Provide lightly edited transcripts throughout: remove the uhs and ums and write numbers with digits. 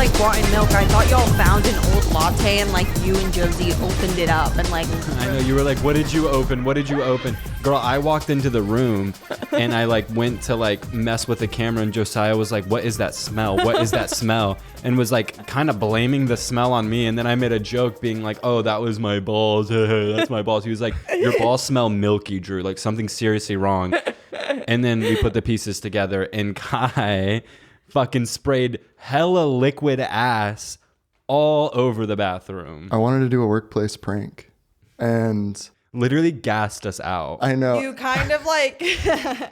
like brought in milk. I thought y'all found an old latte and like you and Josie opened it up and like. I know, you were like, what did you open? What did you open? Girl, I walked into the room and I like went to like mess with the camera and Josiah was like, what is that smell? What is that smell? And was like kind of blaming the smell on me. And then I made a joke being like, oh, that was my balls. That's my balls. He was like, your balls smell milky, Drew. Like something seriously wrong. And then we put the pieces together and Kai fucking sprayed hella liquid ass all over the bathroom. I wanted to do a workplace prank and literally gassed us out. I know. You kind of like.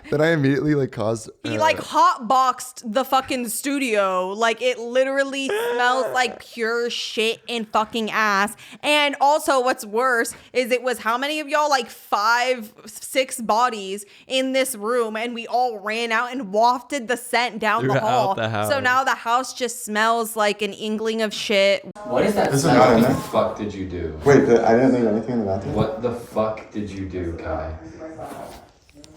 Then I immediately like caused. He like hotboxed the fucking studio. Like it literally smells like pure shit and fucking ass. And also what's worse is it was how many of y'all? Like 5, 6 bodies in this room. And we all ran out and wafted the scent down the hall. So now the house just smells like an inkling of shit. What is that? This is not in What there. the fuck did you do? Wait, I didn't leave anything in the bathroom. What the fuck did you do, Kai?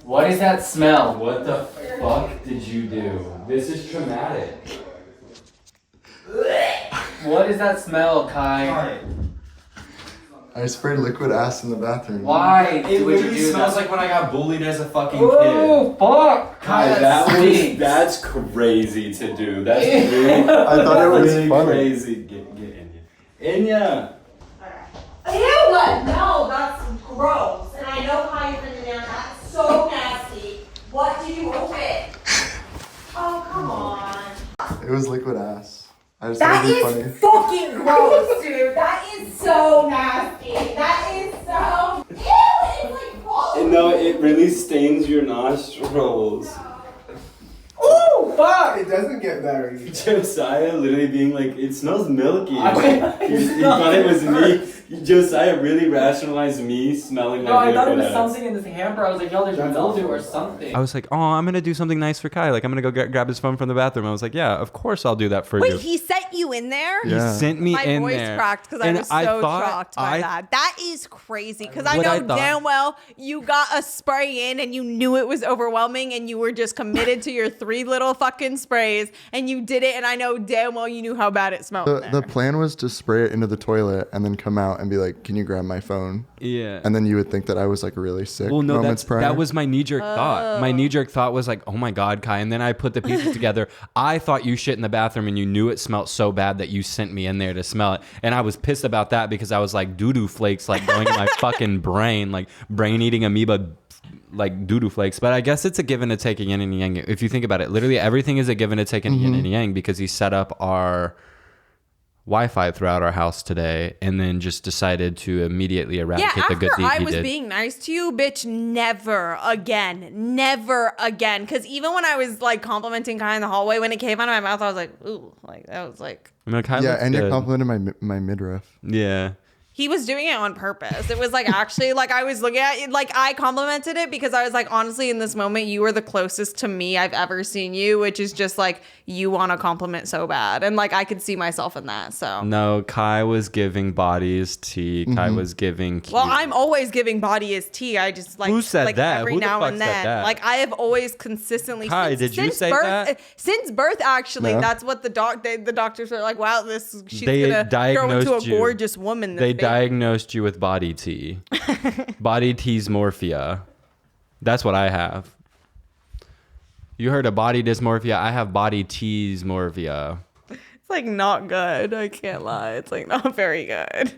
What is that smell? What the fuck did you do? This is traumatic. What is that smell, Kai? I sprayed liquid ass in the bathroom. Why? It would you literally do smells that? like when I got bullied as a fucking Oh, kid. fuck! Kai, that's crazy to do. That's really, I thought it was really funny. crazy. Get Enya. Enya! Ew! No, that's gross. And I know how you've been down. That's so nasty. What did you open? Oh, come on. It was liquid ass. I just That thought it'd be is funny. fucking gross, dude. That is so nasty. That is so. Ew! It's like gross. No, it really stains your nostrils. Ooh! Fuck! It doesn't get better. Josiah literally being like, it smells milky. He thought it was me. Josiah really rationalized me smelling No, I like thought it liquid was ass. something in this hamper. I was like, yo, there's mildew or something. I was like, oh, I'm going to do something nice for Kai. Like, I'm going to go grab his phone from the bathroom. I was like, yeah, of course I'll do that for you. Wait, he sent you in there? Yeah. He sent me My in voice there. cracked because I And was so thought- shocked by that. That is crazy because I What I know thought- damn well you got a spray in and you knew it was overwhelming and you were just committed to your 3 little fucking sprays and you did it and I know damn well you knew how bad it smelled. The plan was to spray it into the toilet and then come out and be like, can you grab my phone? Yeah. And then you would think that I was like really sick Well, no, moments prior. that was my knee-jerk thought. My knee-jerk thought was like, oh my God, Kai. And then I put the pieces together. I thought you shit in the bathroom and you knew it smelled so bad that you sent me in there to smell it. And I was pissed about that because I was like doo-doo flakes like going in my fucking brain, like brain-eating amoeba like doo-doo flakes. But I guess it's a give and a take, yin and yang. If you think about it, literally everything is a give and a take and yin and yang because he set up our Wi-Fi throughout our house today and then just decided to immediately eradicate the good after deed I he was did. being nice to you, bitch, never again. Because even when I was like complimenting Kai in the hallway, when it came out of my mouth, I was like, ooh, like that was like. I mean, Kai yeah, looks and you good. complimented my midriff. Yeah. He was doing it on purpose. It was like actually like I was looking at it, like I complimented it because I was like, honestly, in this moment, you were the closest to me I've ever seen you, which is just like you want a compliment so bad. And like I could see myself in that. So No, Kai was giving bodies tea. Kai was giving cute. well, I'm always giving body as tea. I just like Who said like that? every Who the now fuck and said then. that? Like I have always consistently Kai, did you say birth, that? Since birth, actually, No. that's what the doctors were like. Wow, she's They gonna grow into a diagnosed you. gorgeous woman. They baby. diagnosed you with body tea. Body teasmorphia. That's what I have. You heard of body dysmorphia? I have body teasmorphia. It's like not good. I can't lie. It's like not very good.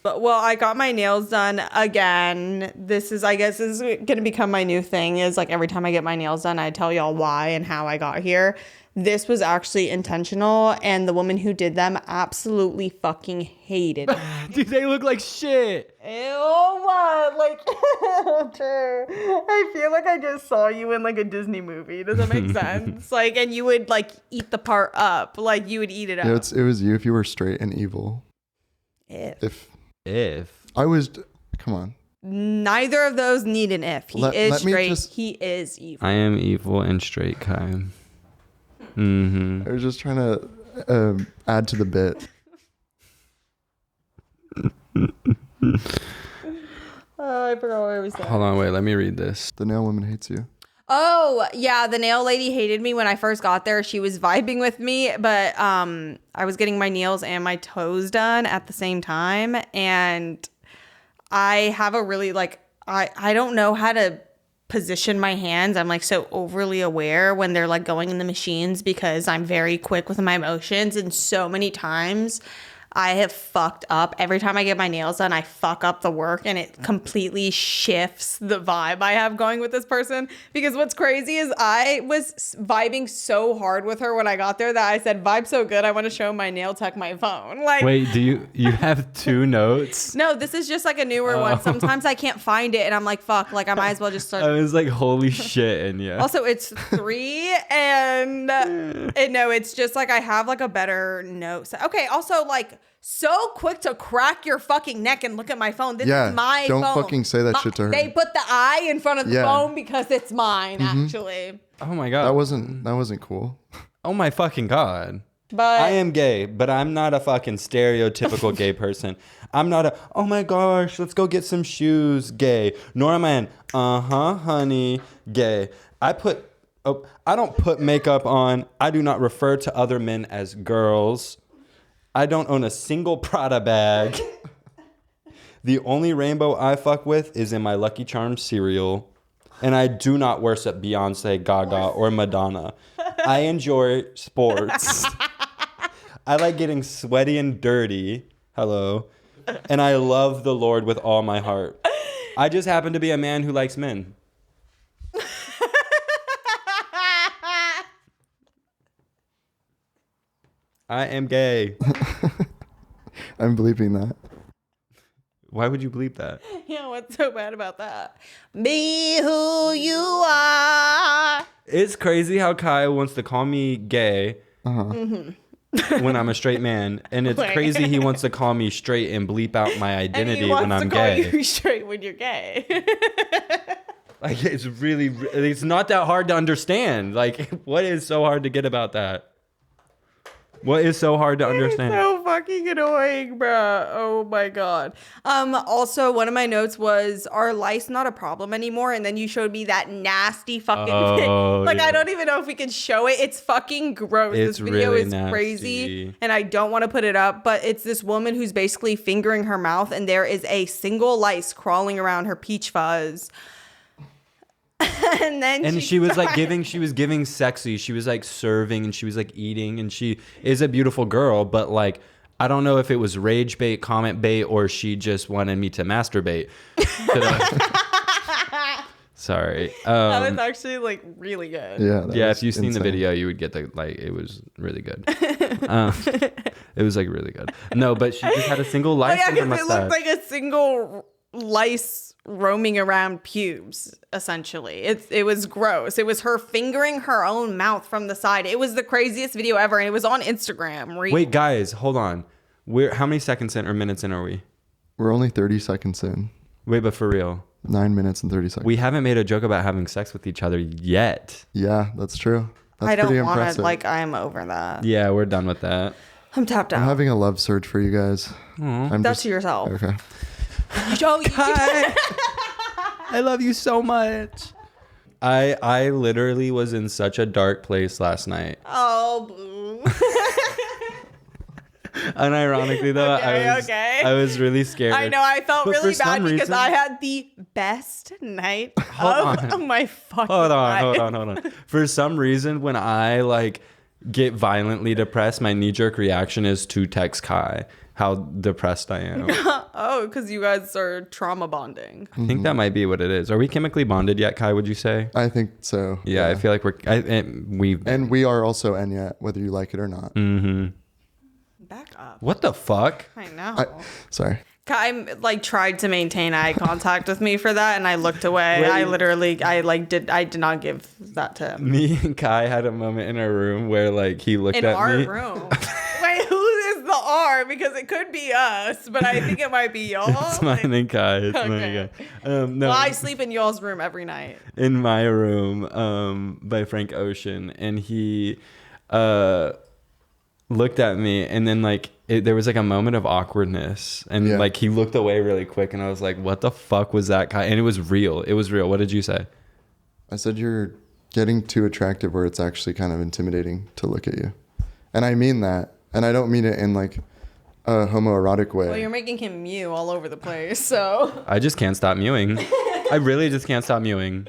But well, I got my nails done again. I guess this is gonna become my new thing. Is like every time I get my nails done, I tell y'all why and how I got here. This was actually intentional, and the woman who did them absolutely fucking hated me. Dude, they look like shit. Ew, what? Like, I feel like I just saw you in like a Disney movie. Does that make sense? Like, and you would like eat the part up. Like, you would eat it up. Yeah, it was you if you were straight and evil. If I was, come on. Neither of those need an if. He Let is me straight. just- He is evil. I am evil and straight, Kai. Mm-hmm. I was just trying to add to the bit. I forgot what I was saying. Hold on, wait. Let me read this. The nail woman hates you. Oh, yeah, the nail lady hated me when I first got there. She was vibing with me, but I was getting my nails and my toes done at the same time. And I have a really, like, I don't know how to position my hands. I'm, like, so overly aware when they're, like, going in the machines because I'm very quick with my emotions. And so many times I have fucked up. Every time I get my nails done, I fuck up the work and it completely shifts the vibe I have going with this person. Because what's crazy is I was vibing so hard with her when I got there that I said, vibe so good, I want to show my nail tech my phone. Like, wait, do you have 2 notes? No, this is just like a newer one. Sometimes I can't find it and I'm like, fuck, like I might as well just start. I was like, holy shit, Enya. Also, it's 3 and no, it's just like I have like a better note. Okay, also like so quick to crack your fucking neck and look at my phone. This is my phone. Don't fucking say that shit to her. They put the I in front of the phone because it's mine, actually. Oh my God. That wasn't cool. Oh my fucking God. But I am gay, but I'm not a fucking stereotypical gay person. I'm not a, oh my gosh, let's go get some shoes gay. Nor am I an, honey, gay. I don't put makeup on. I do not refer to other men as girls. I don't own a single Prada bag. The only rainbow I fuck with is in my Lucky Charms cereal. And I do not worship Beyonce, Gaga, or Madonna. I enjoy sports. I like getting sweaty and dirty. Hello. And I love the Lord with all my heart. I just happen to be a man who likes men. I am gay. I'm bleeping that. Why would you bleep that? yeah, what's so bad about that? Be who you are. It's crazy how Kai wants to call me gay when I'm a straight man, and it's crazy he wants to call me straight and bleep out my identity when I'm gay. And he wants to call you straight when you're gay. Like it's not that hard to understand. Like, what is so hard to get about that? What is so hard to understand? It's so fucking annoying, bruh. Oh my God. Also, one of my notes was, are lice not a problem anymore? And then you showed me that nasty fucking thing. Like, yeah. I don't even know if we can show it. It's fucking gross. It's this video really is nasty. Crazy. And I don't want to put it up, but it's this woman who's basically fingering her mouth and there is a single lice crawling around her peach fuzz. And then she was like giving sexy. She was like serving and she was like eating, and she is a beautiful girl, but like I don't know if it was rage bait, comment bait, or she just wanted me to masturbate. Sorry. That was actually like really good. Yeah. If you've seen the video, you would get the it was really good. It was like really good. No, but she just had a single lice in her mustache. It looked like a single lice roaming around pubes, essentially. It was gross. It was her fingering her own mouth from the side. It was the craziest video ever, and it was on Instagram. Wait, guys, hold on. How many seconds in or minutes in are we? We're only 30 seconds in. Wait, but for real? 9 minutes and 30 seconds. We haven't made a joke about having sex with each other yet. Yeah, that's true. That's I don't pretty want impressive. to, like, I'm over that. Yeah, we're done with that. I'm tapped out. I'm having a love surge for you guys. That's yourself. Okay. Kai, I love you so much. I literally was in such a dark place last night. Oh, boo. Unironically though, I was really scared. I know, I felt really bad because I had the best night of my fucking life. Hold on. For some reason, when I like get violently depressed, my knee-jerk reaction is to text Kai how depressed I am. Oh, because you guys are trauma bonding. I think that might be what it is. Are we chemically bonded yet, Kai, would you say? I think so. Yeah. I feel like we are also Enya, whether you like it or not. Mm-hmm. Back up. What the fuck? I know. Sorry. Kai like tried to maintain eye contact with me for that, and I looked away. Wait. I did not give that to him. Me and Kai had a moment in our room where like he looked at me. In our room. Wait, who is the R? Because it could be us, but I think it might be y'all. It's mine and Kai. Okay. No. Well, I sleep in y'all's room every night. In my room, by Frank Ocean, and he looked at me, and then like there was like a moment of awkwardness, and like he looked away really quick, and I was like, "What the fuck was that, Kai?" And it was real. What did you say? I said you're getting too attractive where it's actually kind of intimidating to look at you. And I mean that. And I don't mean it in like a homoerotic way. Well, you're making him mew all over the place, so. I just can't stop mewing. I really just can't stop mewing.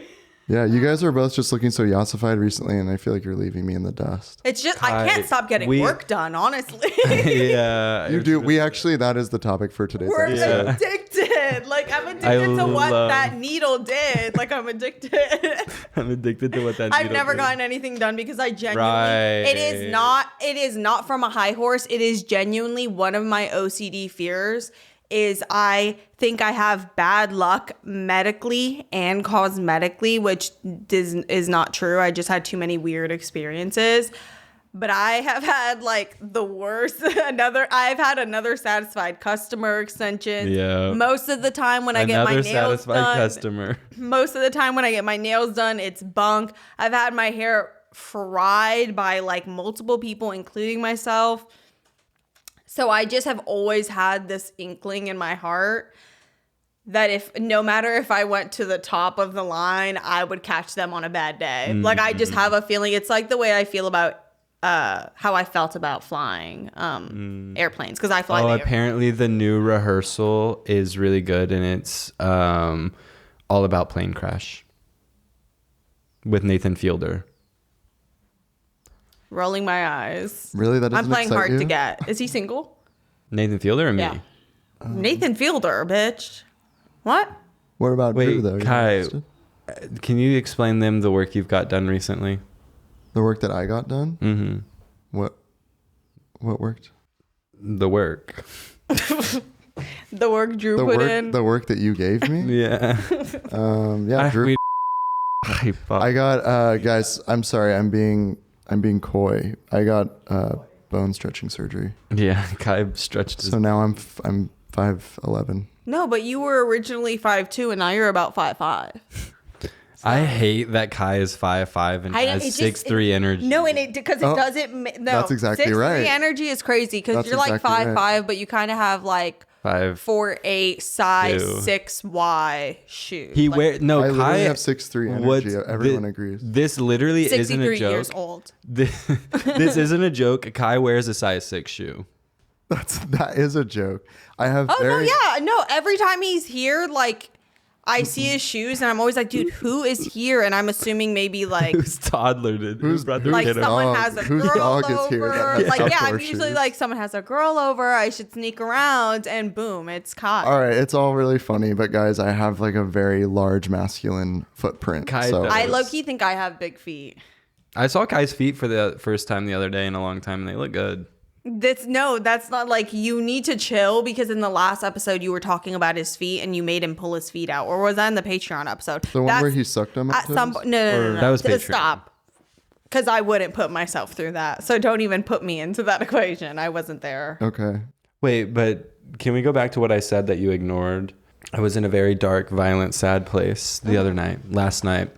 Yeah, you guys are both just looking so yassified recently, and I feel like you're leaving me in the dust. It's just, I can't stop getting work done, honestly. Yeah. You do. We actually, that is the topic for today's We're episode. addicted. Like, I'm addicted to what that needle did. Like, I'm addicted. I'm addicted to what that needle I've never did. gotten anything done because I genuinely, it is not from a high horse. It is genuinely one of my OCD fears is I think I have bad luck medically and cosmetically, which is not true. I just had too many weird experiences. But I have had like the worst, I've had another satisfied customer extension. Yeah. Most of the time when I get my nails satisfied done, customer. most of the time when I get my nails done, it's bunk. I've had my hair fried by like multiple people, including myself. So I just have always had this inkling in my heart that no matter if I went to the top of the line, I would catch them on a bad day. Mm-hmm. Like I just have a feeling. It's like the way I feel about how I felt about flying airplanes because I fly. Apparently the new rehearsal is really good and it's all about plane crash with Nathan Fielder. Rolling my eyes. Really? That doesn't I'm playing excite hard you? to get. Is he single? Nathan Fielder or me? Yeah. Nathan Fielder, bitch. What? What about Drew, though? Kai, can you explain them the work you've got done recently? The work that I got done? Mm-hmm. What worked? The work. The work Drew put in. The work that you gave me? Yeah. Drew. I got guys, I'm sorry, I'm being coy. I got bone stretching surgery. Yeah, Kai stretched So now I'm 5'11". No, but you were originally 5'2", and now you're about 5'5". I hate that Kai is 5'5" and has 6'3" energy. No, and because it doesn't. No, that's exactly right. 6'3" energy is crazy because you're like 5'5", but you kind of have like 4'8" size 6Y shoes. He wear no. I Kai literally have 6'3" energy. Everyone agrees. This literally isn't a 63 joke. years old. This isn't a joke. Kai wears a size 6 shoe. That is a joke. I have. No. Every time he's here, like. I see his shoes and I'm always like, dude, who is here? And I'm assuming maybe like whose toddler did whose brought their like kid someone up? has a Whose girl dog over. is here that has Like I'm outdoor usually shoes? like someone has a girl over. I should sneak around and boom, it's Kai. All right, it's all really funny, but guys, I have like a very large masculine footprint. Kai so does. I low-key think I have big feet. I saw Kai's feet for the first time the other day in a long time, and they look good. That's not like you need to chill because in the last episode you were talking about his feet and you made him pull his feet out. Or was that in the Patreon episode? The one where he sucked them at some toes? No. That was Patreon. Stop. Because I wouldn't put myself through that. So don't even put me into that equation. I wasn't there. Okay. Wait, but can we go back to what I said that you ignored? I was in a very dark, violent, sad place last night.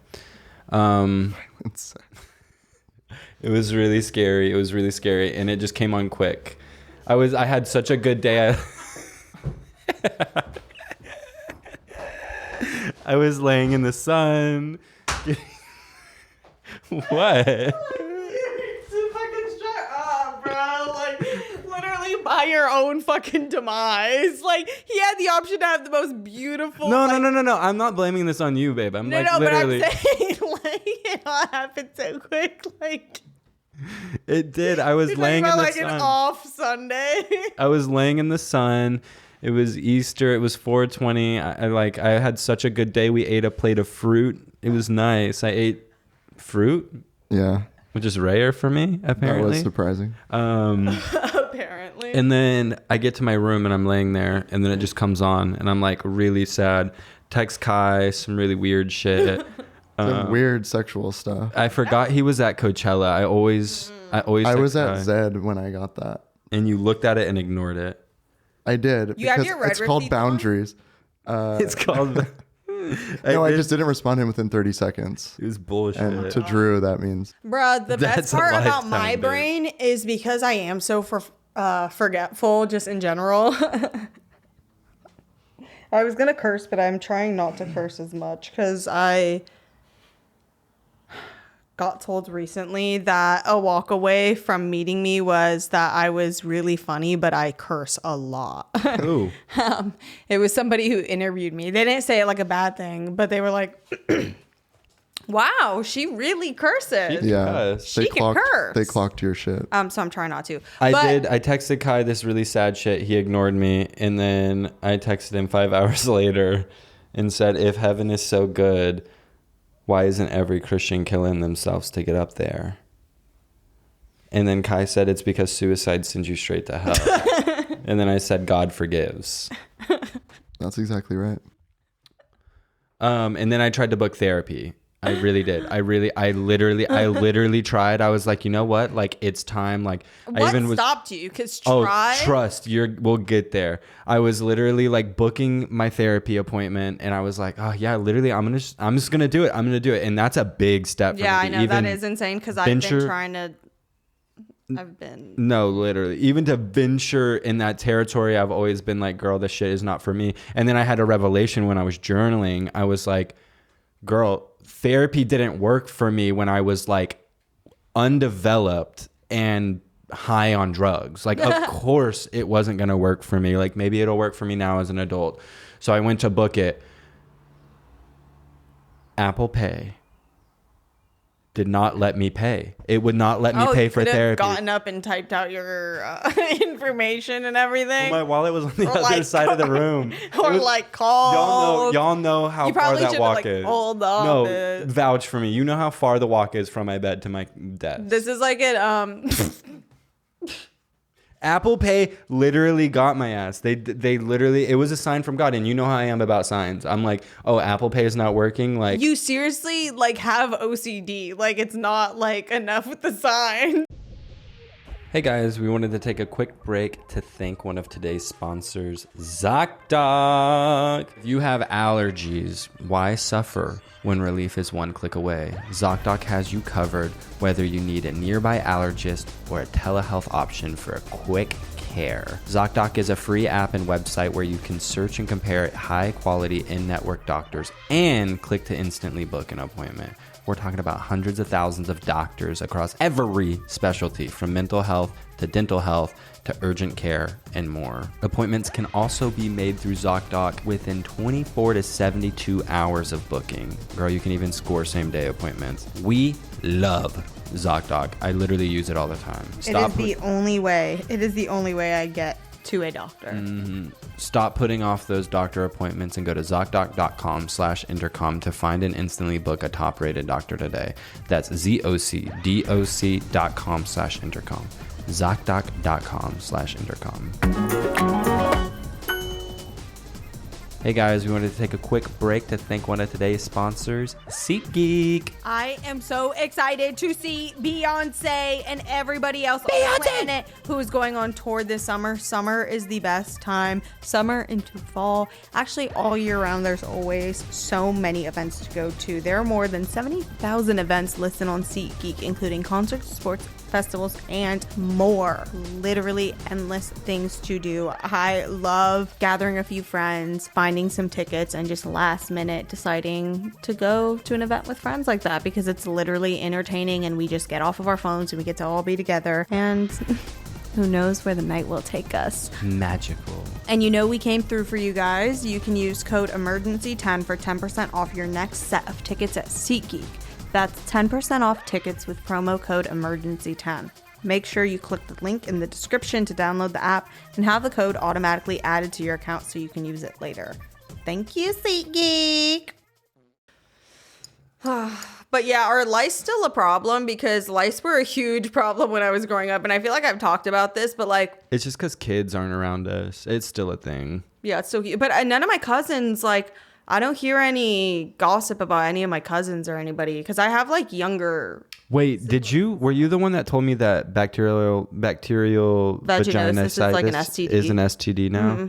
It was really scary. And it just came on quick. I had such a good day. I was laying in the sun. What? Fucking shut up, bro. Like, literally by your own fucking demise. Like, he had the option to have the most beautiful. No. I'm not blaming this on you, babe. But I'm saying, like, it all happened so quick. Like, it did. I was laying in the like sun. an off Sunday. I was laying in the sun. It was Easter. It was 420. I had such a good day. We ate a plate of fruit. It was nice. I ate fruit. Yeah. Which is rare for me, apparently. That was surprising. Apparently. And then I get to my room and I'm laying there and then it just comes on and I'm like really sad. Text Kai, some really weird shit. Some weird sexual stuff. I forgot he was at Coachella. I always I was at Kai. Zed when I got that. And you looked at it and ignored it. I did. You have your red it's called receipts on? boundaries. It's called... I just didn't respond to him within 30 seconds. It was bullshit. And to Drew, that means. Bruh, the That's best a part about lifetime, my babe. brain is because I am so forgetful just in general. I was going to curse, but I'm trying not to curse as much because I got told recently that a walk away from meeting me was that I was really funny, but I curse a lot. Ooh. It was somebody who interviewed me. They didn't say it like a bad thing, but they were like, wow, she really curses. Yeah, Cuss. She can curse. They clocked your shit. So I'm trying not to. I But did. I texted Kai this really sad shit. He ignored me. And then I texted him 5 hours later and said, if heaven is so good, why isn't every Christian killing themselves to get up there? And then Kai said, it's because suicide sends you straight to hell. And then I said, God forgives. That's exactly right. And then I tried to book therapy. I really did. I literally tried. I was like, you know what? Like, it's time. Like, what stopped you? Because trust. We'll get there. I was literally like booking my therapy appointment, and I was like, oh yeah, literally, I'm just gonna do it. I'm gonna do it, and that's a big step. Yeah, for me I know that is insane because I've been trying to. No, literally. Even to venture in that territory, I've always been like, girl, this shit is not for me. And then I had a revelation when I was journaling. I was like, girl, therapy didn't work for me when I was like undeveloped and high on drugs. Like, of course it wasn't going to work for me. Like, maybe it'll work for me now as an adult. So I went to book it. Apple Pay did not let me pay. It would not let me pay for therapy. Gotten up and typed out your information and everything. My wallet was on the other side of the room. Or like called. Y'all know how far that walk is. Hold on. No, vouch for me. You know how far the walk is from my bed to my desk. This is like it. Apple Pay literally got my ass. They literally, it was a sign from God. And you know how I am about signs. I'm like, oh, Apple Pay is not working. Like, you seriously like have OCD. Like, it's not like enough with the sign. hey guys, we wanted to take a quick break to thank one of today's sponsors, ZocDoc. If you have allergies, why suffer when relief is one click away? ZocDoc has you covered, whether you need a nearby allergist or a telehealth option for a quick care. ZocDoc is a free app and website where you can search and compare high-quality in-network doctors and click to instantly book an appointment. We're talking about hundreds of thousands of doctors across every specialty, from mental health to dental health to urgent care and more. Appointments can also be made through ZocDoc within 24 to 72 hours of booking. Girl, you can even score same-day appointments. We love ZocDoc. I literally use it all the time. It is the only way I get to a doctor. Mm-hmm. Stop putting off those doctor appointments and go to ZocDoc.com/intercom to find and instantly book a top-rated doctor today. That's ZocDoc.com/intercom. ZocDoc.com/intercom. Hey guys, we wanted to take a quick break to thank one of today's sponsors, SeatGeek. I am so excited to see Beyonce and everybody else on the planet who is going on tour this summer. Summer is the best time. Summer into fall. Actually, all year round, there's always so many events to go to. There are more than 70,000 events listed on SeatGeek, including concerts, sports, festivals, and more. Literally endless things to do. I love gathering a few friends, finding some tickets, and just last minute deciding to go to an event with friends like that, because it's literally entertaining and we just get off of our phones and we get to all be together, and who knows where the night will take us. Magical. And you know we came through for you guys. You can use code EMERGENCY10 for 10% off your next set of tickets at SeatGeek. That's 10% off tickets with promo code EMERGENCY10. Make sure you click the link in the description to download the app and have the code automatically added to your account so you can use it later. Thank you, SeatGeek. But yeah, are lice still a problem? Because lice were a huge problem when I was growing up. And I feel like I've talked about this, but like... It's just because kids aren't around us. It's still a thing. Yeah, it's still... But none of my cousins, like... I don't hear any gossip about any of my cousins or anybody, because I have like younger... Wait, were you the one that told me that bacterial vaginitis is like an STD. Is an STD now? Mm-hmm.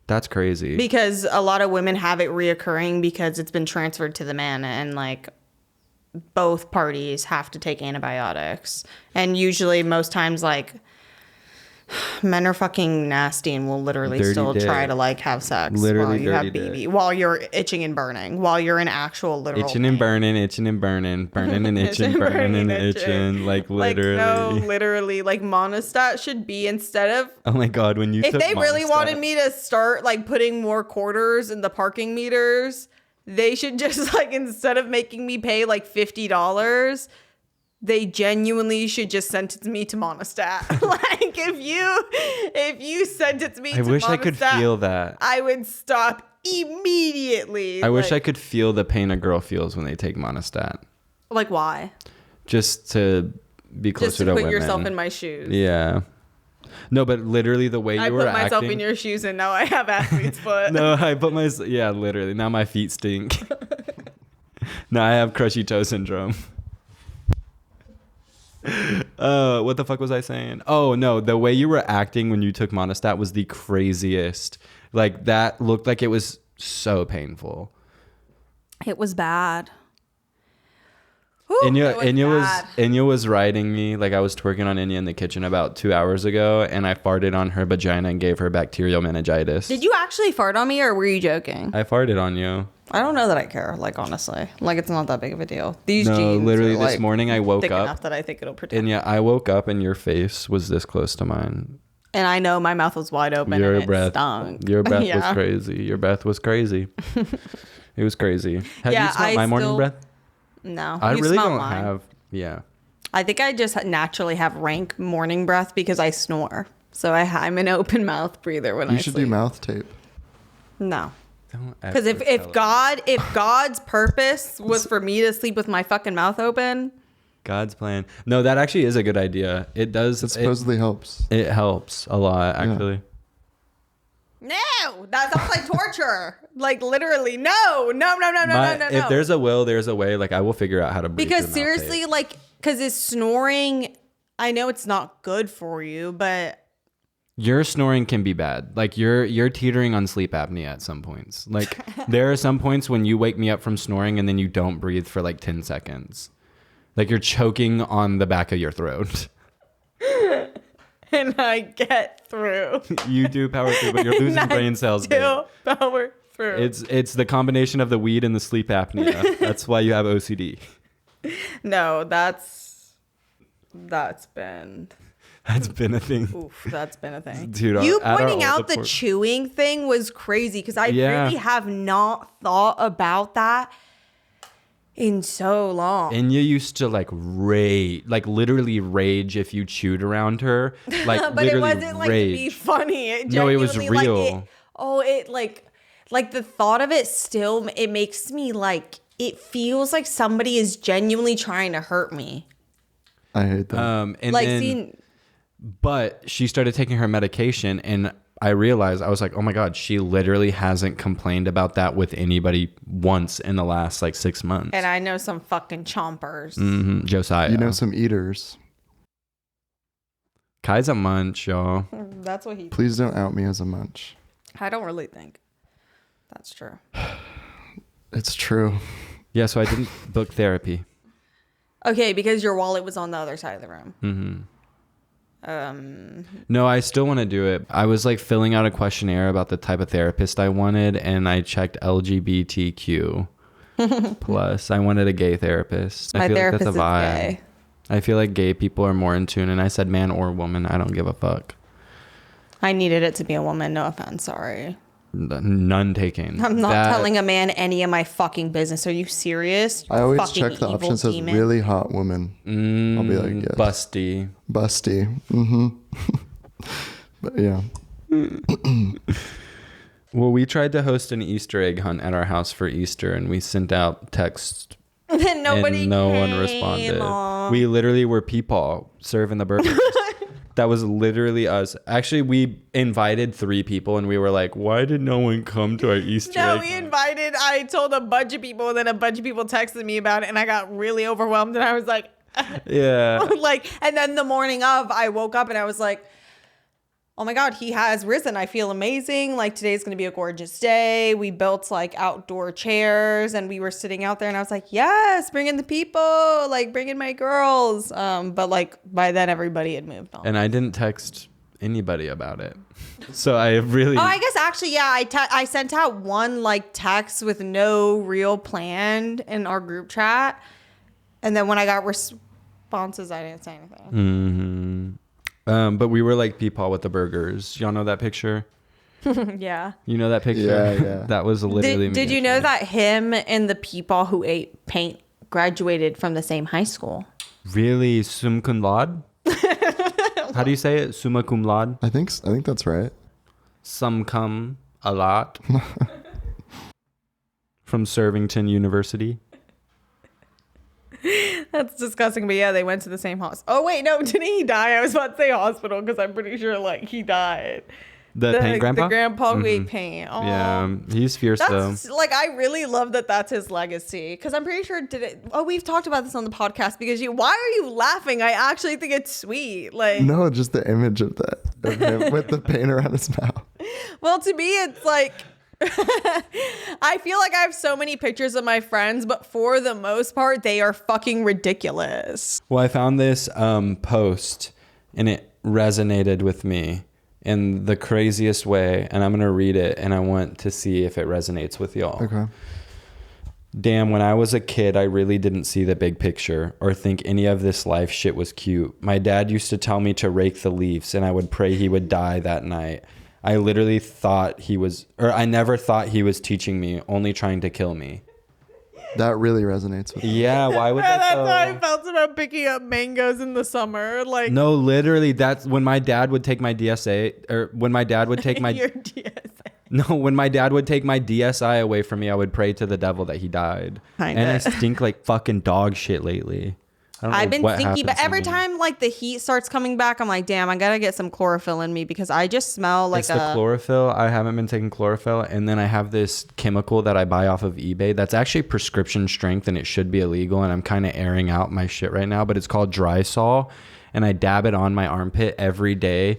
That's crazy. Because a lot of women have it reoccurring because it's been transferred to the man, and like both parties have to take antibiotics. And usually most times like Men are fucking nasty and will literally Dirty still dick. try to like have sex Literally while you have dirty BB, dick. while you're itching and burning, while you're an actual literal Itching and man. burning, itching and burning, burning and itching, burning and itching. Like literally. Like, no, literally. Like Monistat should be instead of. Oh my God, when you If took they really Monistat- wanted me to start like putting more quarters in the parking meters, they should just like instead of making me pay like $50, they genuinely should just sentence me to Monistat. Like if you sentence me I to wish I could Monistat, feel that. I would stop immediately. I wish I could feel the pain a girl feels when they take Monistat. Like why? Just to be closer Just to to put women. yourself in my shoes. Yeah. No, but literally the way you I were put myself acting. in your shoes and now I have athlete's foot. No, I put my yeah, literally. Now my feet stink. Now I have crushy toe syndrome. What the fuck was I saying? Oh no, the way you were acting when you took Monistat was the craziest. Like that looked like it was so painful. It was bad. Whew, Enya was riding me. Like I was twerking on Enya in the kitchen about 2 hours ago, and I farted on her vagina and gave her bacterial meningitis. Did you actually fart on me or were you joking? I farted on you. I don't know that I care, like honestly. Like it's not that big of a deal. These No, jeans literally are, this like, morning I woke thick up. enough that I think it'll protect. Enya, I woke up and your face was this close to mine. And I know my mouth was wide open Your and breath, it stunk. your breath was Yeah. crazy. Your breath was crazy. It was crazy. Have Yeah, you smelled I my morning still- breath? No, I you really smell don't mine. have. Yeah. I think I just naturally have rank morning breath because I snore. So I'm an open mouth breather when I You should do sleep. mouth tape. No. Don't Because ever if tell us. God's purpose was for me to sleep with my fucking mouth open, God's plan. No, that actually is a good idea. It does. It supposedly helps. It helps a lot, actually. no, that sounds like torture. Like literally, no. If there's a will, there's a way. Like I will figure out how to breathe. Because through mouth tape. seriously, like, because it's snoring. I know it's not good for you, but Your snoring can be bad. Like you're teetering on sleep apnea at some points. Like there are some points when you wake me up from snoring and then you don't breathe for like 10 seconds. Like you're choking on the back of your throat. and I get through. You do power through, but you're losing And I brain cells. babe. still power through. It's the combination of the weed and the sleep apnea. That's why you have OCD. No, that's been That's been a thing. oof. That's been a thing. Dude, you at our pointing old out the deport- chewing thing was crazy because I Yeah. really have not thought about that in so long. Enya used to like rage, like literally rage if you chewed around her. Like but it literally wasn't like rage. to be funny. It No, it was genuinely, real. Like the thought of it still, it makes me like, it feels like somebody is genuinely trying to hurt me. I hate that. And Like then, seeing, but she started taking her medication, and I realized, I was like, oh my God, she literally hasn't complained about that with anybody once in the last like 6 months. and I know some fucking chompers. Josiah. You know some eaters. Kai's a munch, y'all. That's what he. Please don't out me as a munch. I don't really think that's true. It's true. Yeah, so I didn't book therapy. Okay, because your wallet was on the other side of the room. No, I still want to do it. I was like filling out a questionnaire about the type of therapist I wanted, and I checked LGBTQ plus. I wanted a gay therapist. I My feel therapist like that's a vibe. is gay. I feel like gay people are more in tune, and I said man or woman. I don't give a fuck. I needed it to be a woman. No offense. Sorry. None taken. I'm not That- telling a man any of my fucking business. Are you serious? I always Fucking check the evil option says demon. really hot woman. I'll be like, yes. Busty. Busty. But yeah. Well, we tried to host an Easter egg hunt at our house for Easter, and we sent out texts, And nobody and no one came. responded. Aw. We literally were people serving the burgers. That was literally us. Actually, we invited 3 people, and we were like, why did no one come to our Easter No, egg we hunt? invited. I told a bunch of people, and then a bunch of people texted me about it, and I got really overwhelmed. And I was like, Yeah. and then the morning of, I woke up and I was like, oh my God, he has risen. I feel amazing. Like today's going to be a gorgeous day. We built like outdoor chairs and we were sitting out there and I was like, yes, bring in the people, like bring in my girls. But like by then everybody had moved on. And I didn't text anybody about it. So I really. Oh, I guess actually, yeah. I sent out one like text with no real plan in our group chat, and then when I got responses, I didn't say anything. But we were like Peepaw with the burgers. Y'all know that picture? Yeah. You know that picture? Yeah. That was literally me. Did you know that him and the Peepaw who ate paint graduated from the same high school? Really? Sum cum laude? How do you say it? Summa cum laude? I think that's right. Some cum a lot. From Servington University. That's disgusting, but yeah, they went to the same hospital. Oh wait, no, didn't he die? I was about to say hospital because I'm pretty sure like he died. The paint grandpa? The grandpa who ate paint. Aw. Yeah, he's fierce though. That's like, I really love that that's his legacy because I'm pretty sure we've talked about this on the podcast because why are you laughing? I actually think it's sweet. Like, No, just the image of him with the paint around his mouth. well, to me, it's like, I feel like I have so many pictures of my friends, but for the most part, they are fucking ridiculous. Well, I found this post and it resonated with me in the craziest way, and I'm gonna read it and I want to see if it resonates with y'all. Okay. Damn, when I was a kid, I really didn't see the big picture or think any of this life shit was cute. My dad used to tell me to rake the leaves and I would pray he would die that night. I literally thought I never thought he was teaching me, only trying to kill me. That really resonates with me. Yeah, why would that That's so? how I felt about picking up mangoes in the summer. Like, No, literally, that's when my dad would take my DSA, or when my dad would take my your DSA. No, when my dad would take my DSI away from me, I would pray to the devil that he died. Kinda. And I stink like fucking dog shit lately. I don't know I've been what stinky, but happens to every me. time like the heat starts coming back, I'm like, damn, I gotta get some chlorophyll in me because I just smell like it's the chlorophyll. I haven't been taking chlorophyll, and then I have this chemical that I buy off of eBay that's actually prescription strength, and it should be illegal. And I'm kind of airing out my shit right now, but it's called Dry Sol, and I dab it on my armpit every day,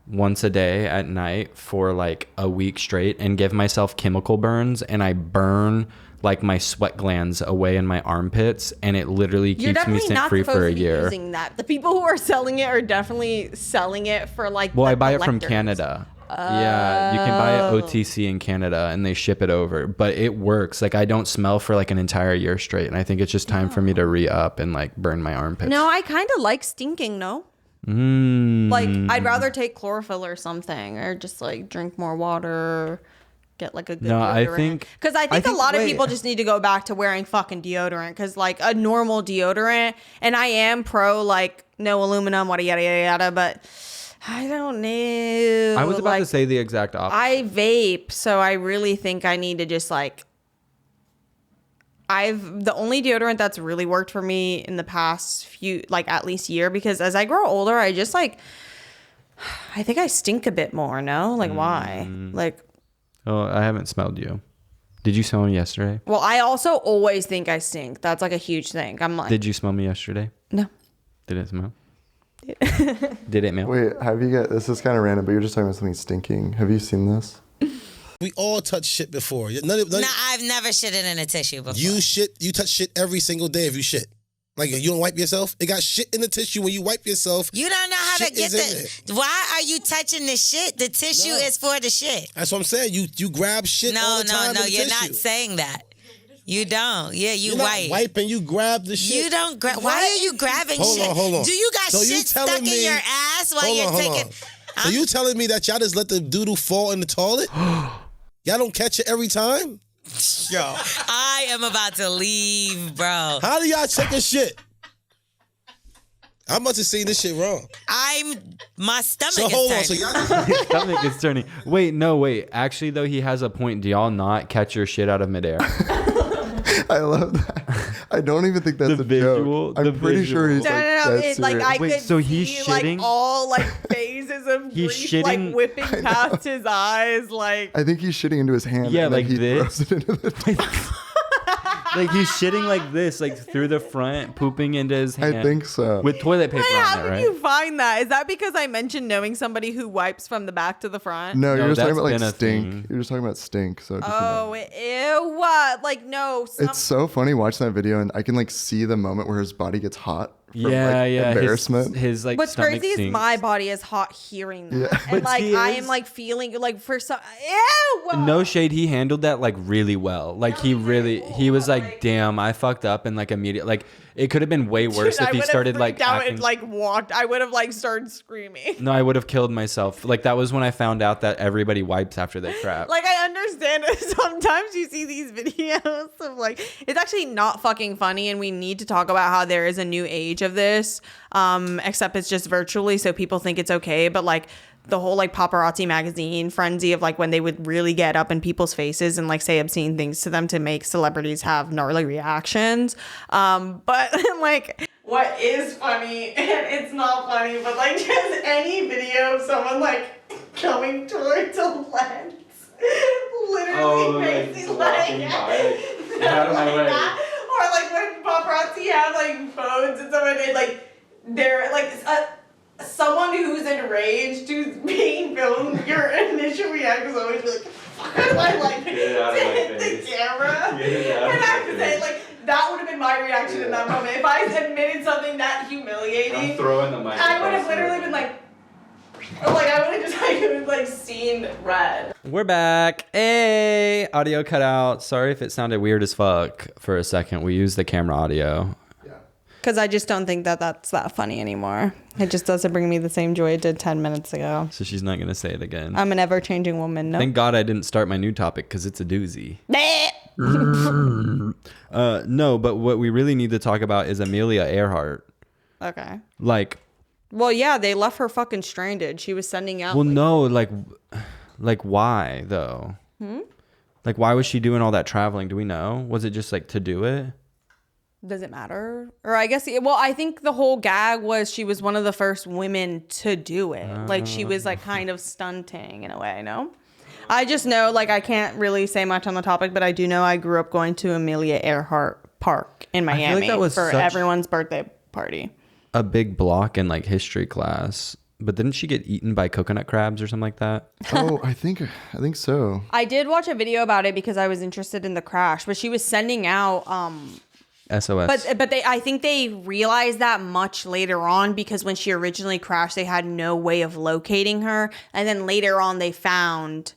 once a day at night for like a week straight, and give myself chemical burns, and I burn like my sweat glands away in my armpits, and it literally You're keeps me definitely scent not free supposed for a to be year. using that. The people who are selling it are definitely selling it for like. Well, the I buy it from collectors. Canada. Yeah, you can buy it OTC in Canada and they ship it over, but it works. Like I don't smell for like an entire year straight, and I think it's just time for me to re-up and like burn my armpits. No, I kind of like stinking. No, like I'd rather take chlorophyll or something, or just like drink more water. Get like a good No, I deodorant. think- Because I think a lot of wait. people just need to go back to wearing fucking deodorant, because like a normal deodorant, and I am pro like no aluminum, yada yada yada, but I don't know. I was about like, to say the exact opposite. I vape, so I really think I need to just like. The only deodorant that's really worked for me in the past few, like at least year, because as I grow older, I just like, I think I stink a bit more. No, like why? Like, Oh, I haven't smelled you. Did you smell me yesterday? well, I also always think I stink. That's like a huge thing. I'm like, Did you smell me yesterday? no. Did it smell? Did it smell? Wait, this is kind of random, but you're just talking about something stinking. Have you seen this? We all touch shit before. Nah, I've never shitted in a tissue before. You touch shit every single day if you shit. Like, you don't wipe yourself? It got shit in the tissue when you wipe yourself. You don't know how to shit get is in Why are you touching the shit? The tissue No. is for the shit. That's what I'm saying. You grab shit all No, the time no, in the you're tissue. not saying that. You don't. Yeah, you You're not wipe. wiping, you grab the shit. You don't grab. Why are you grabbing shit? Hold on. Do you got So you shit telling stuck in me- your ass while Hold you're on, hold taking? on. So you telling me that y'all just let the doodle fall in the toilet? Y'all don't catch it every time? Yo. I am about to leave, bro. How do y'all check a shit? I must have seen this shit wrong. My stomach So is hold on. turning. So y'all Stomach is turning. Wait. Actually, though, he has a point. Do y'all not catch your shit out of midair? I love that. I don't even think that's The a visual- joke. I'm the pretty visual. sure he's No, like, no, no. dead It's like serious. I Wait, could so he's see shitting? like all like phases of He's grief shitting- like whipping past his eyes. Like I think he's shitting into his hand. Yeah, and then like he this. throws it into the Like he's shitting like this, like through the front, pooping into his hand. I think so. With toilet paper how on it, did right? you find that? Is that because I mentioned knowing somebody who wipes from the back to the front? No, you're just talking that's about like been a stink. thing. You're just talking about stink. So just Oh, ew! What? Like no. it's so funny watching that video, and I can like see the moment where his body gets hot embarrassment. His like What's stomach crazy is sinks. my body is hot hearing that. Yeah. And But like he I is- am like feeling like for some ew! No shade, he handled that like really well. Like he was like, damn, I fucked up, and like immediately, like it could have been way worse Dude, if he started like out acting. and like walked. I would have like started screaming. No, I would have killed myself. Like that was when I found out that everybody wipes after they crap. Like I understand it. Sometimes you see these videos of like it's actually not fucking funny, and we need to talk about how there is a new age of this. Except it's just virtually, so people think it's okay. But like the whole like paparazzi magazine frenzy of like when they would really get up in people's faces and like say obscene things to them to make celebrities have gnarly reactions. But like what is funny, and it's not funny, but like just any video of someone like coming towards a lens literally makes you like out of my way. or like when paparazzi have like phones and someone and like they're like someone who's enraged who's being filmed, your initial reaction is always be like, fuck, I like to hit the camera. And I have to say, like, that would have been my reaction in that moment. If I admitted something that humiliating, I'm throwing the mic. I would have literally been like I would have just like seen red. We're back. Hey, audio cut out. Sorry if it sounded weird as fuck for a second. We used the camera audio. Because I just don't think that that's that funny anymore. It just doesn't bring me the same joy it did 10 minutes ago. So she's not going to say it again. I'm an ever-changing woman. No. Thank God I didn't start my new topic because it's a doozy. No, but what we really need to talk about is Amelia Earhart. Okay. Like, Well, yeah, they left her fucking stranded. She was sending out. well, no, like why though? Like, why was she doing all that traveling? Do we know? Was it just like to do it? Does it matter? Or I guess, well, I think the whole gag was she was one of the first women to do it. Like she was like kind of stunting in a way, no? I just know, like, I can't really say much on the topic, but I do know I grew up going to Amelia Earhart Park in Miami that was for such- everyone's birthday party. A big block in like history class. But didn't she get eaten by coconut crabs or something like that? Oh, I think so. I did watch a video about it because I was interested in the crash, but she was sending out SOS. But I think they realized that much later on because when she originally crashed, they had no way of locating her, and then later on they found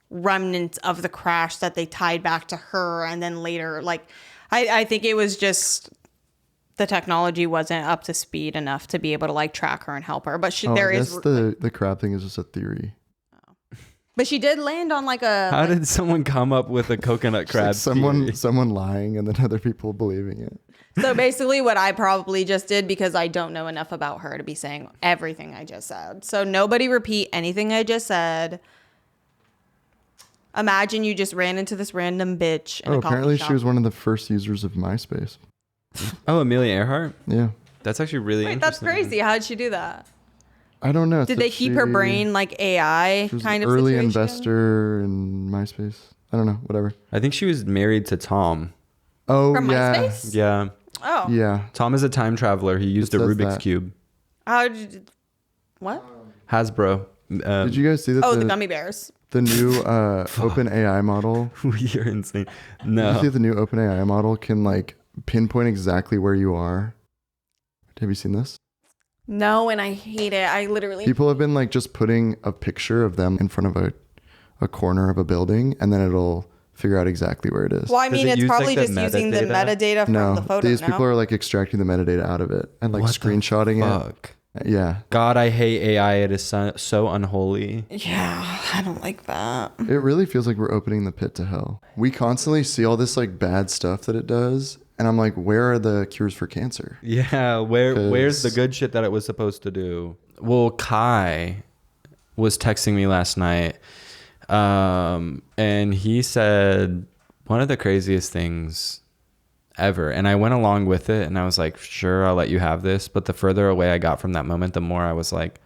remnants of the crash that they tied back to her, and then later, like, I think it was just the technology wasn't up to speed enough to be able to like track her and help her. But I guess the crab thing is just a theory. but she did land on like a. How did someone come up with a coconut It's crab? like someone lying and then other people believing it. So basically what I probably just did, because I don't know enough about her to be saying everything I just said. So nobody repeat anything I just said. Imagine you just ran into this random bitch in a coffee Apparently shop. she was one of the first users of MySpace. Oh, Amelia Earhart? Yeah. That's actually really Wait, that's interesting. crazy. How'd she do that? I don't know. Did they keep her brain like AI She was kind an of early situation? investor in MySpace. I don't know. Whatever. I think she was married to Tom. Oh, From yeah. MySpace? Yeah. Oh. Yeah. Tom is a time traveler. He used a says Rubik's that. Cube. How did what? Hasbro. Did you guys see that? Oh, the gummy bears. The new OpenAI model. You're insane. Did No. you see the new OpenAI model can like pinpoint exactly where you are? Have you seen this? No, and I hate it. I literally. People have been like just putting a picture of them in front of a corner of a building, and then it'll figure out exactly where it is. Well, I Does mean, it it's use, probably like, the just using the metadata? metadata from No, the photo. these people are like extracting the metadata out of it and like What the screenshotting Fuck. it. Yeah. God, I hate AI. It is so unholy. Yeah, I don't like that. It really feels like we're opening the pit to hell. We constantly see all this like bad stuff that it does, and I'm like, where are the cures for cancer? Yeah, where's the good shit that it was supposed to do? Well, Kai was texting me last night, and he said one of the craziest things ever, and I went along with it, and I was like, sure, I'll let you have this. But the further away I got from that moment, the more I was like,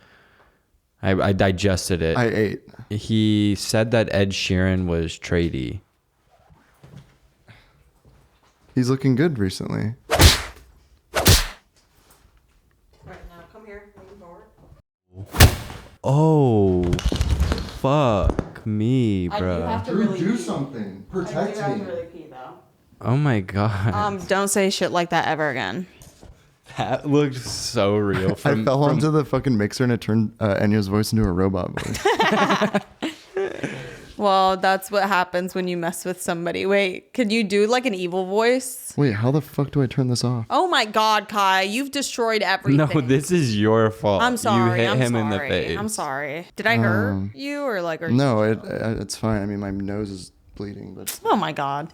I digested it. I ate. He said that Ed Sheeran was tradie. He's looking good recently. Right now, come here. Moving forward. Oh, fuck me, bro. to really do pee. something. I do have to really pee though. Oh my god. Don't say shit like that ever again. That looked so real. I fell onto the fucking mixer and it turned Enya's voice into a robot voice. Well, that's what happens when you mess with somebody. Wait, could you do like an evil voice? Wait, how the fuck do I turn this off? Oh my God, Kai, you've destroyed everything. No, this is your fault. I'm sorry. You hit I'm him sorry. in the face. I'm sorry. Did I hurt you or like? No, it's fine. I mean, my nose is bleeding, but. Oh my God.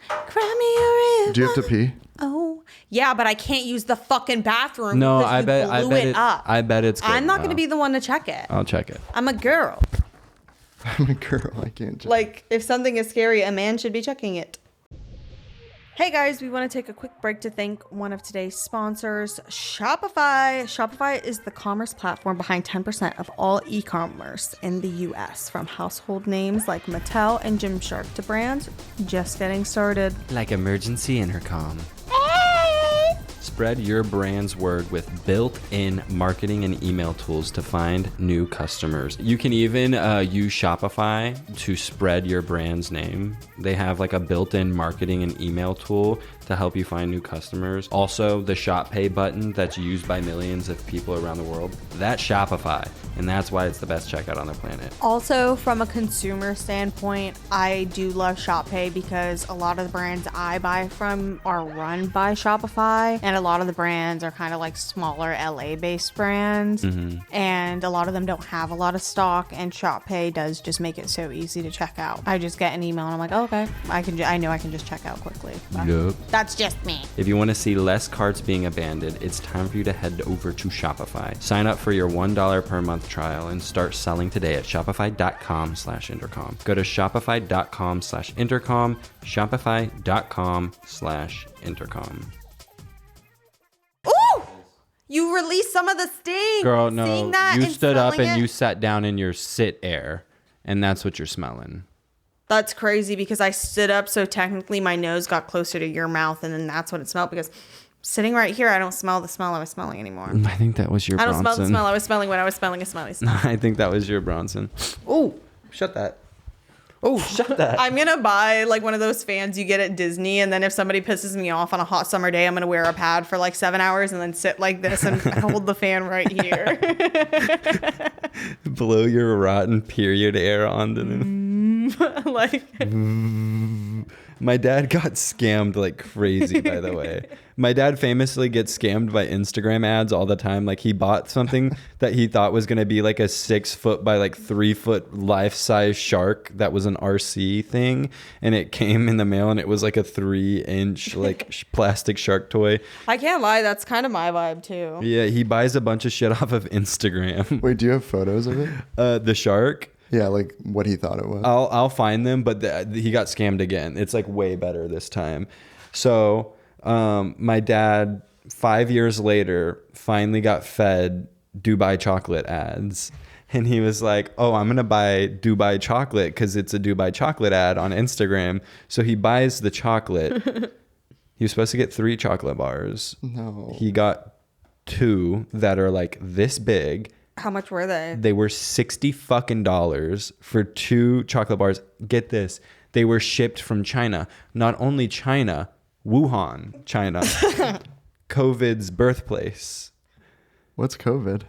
Cry me a river. Do you have to pee? Oh yeah, but I can't use the fucking bathroom. No, because I you bet blew it up. I bet it's good. I'm not now. going to be the one to check it. I'll check it. I'm a girl. I'm a girl. I can't. Check. Like, if something is scary, a man should be checking it. Hey guys, we want to take a quick break to thank one of today's sponsors, Shopify. Shopify is the commerce platform behind 10% of all e-commerce in the US, from household names like Mattel and Gymshark to brands just getting started. Like emergency intercom. Spread your brand's word with built-in marketing and email tools to find new customers. You can even use Shopify to spread your brand's name. They have like a built-in marketing and email tool to help you find new customers. Also, the Shop Pay button that's used by millions of people around the world, that's Shopify, and that's why it's the best checkout on the planet. Also, from a consumer standpoint, I do love Shop Pay because a lot of the brands I buy from are run by Shopify, and a lot of the brands are kind of like smaller LA-based brands, and a lot of them don't have a lot of stock, and Shop Pay does just make it so easy to check out. I just get an email and I'm like, oh, okay, I know I can just check out quickly. Yup. That's just me. If you want to see less carts being abandoned, it's time for you to head over to Shopify. Sign up for your $1 per month trial and start selling today at shopify.com/intercom. Go to shopify.com/intercom, shopify.com/intercom. Ooh! You released some of the sting. Girl, Seeing no, that you and stood up smelling and it? you sat down in your sit air, and that's what you're smelling. That's crazy because I stood up, so technically my nose got closer to your mouth, and then that's what it smelled. Because sitting right here, I don't smell the smell I was smelling anymore. I think that was your I don't Bronson. smell the smell I was smelling when I was smelling a smelly smell. I think that was your Bronson. Oh, shut that. Oh, shut that. I'm gonna buy like one of those fans you get at Disney, and then if somebody pisses me off on a hot summer day, I'm gonna wear a pad for like 7 hours and then sit like this and hold the fan right here. Blow your rotten period air onto them. Like, my dad got scammed like crazy, by the way. My dad famously gets scammed by Instagram ads all the time. Like, he bought something that he thought was going to be like a 6 foot by like 3 foot life-size shark that was an RC thing, and it came in the mail and it was like a 3-inch like plastic shark toy. I can't lie, that's kind of my vibe too. Yeah, he buys a bunch of shit off of Instagram. Wait, do you have photos of it? The shark? Yeah, like what he thought it was. I'll find them, but he got scammed again. It's like way better this time. So my dad, 5 years later, finally got fed Dubai chocolate ads. And he was like, oh, I'm going to buy Dubai chocolate because it's a Dubai chocolate ad on Instagram. So he buys the chocolate. He was supposed to get 3 chocolate bars. No. He got 2 that are like this big. How much were they? They were $60 fucking for 2 chocolate bars. Get this. They were shipped from China. Not only China, Wuhan, China. COVID's birthplace. What's COVID?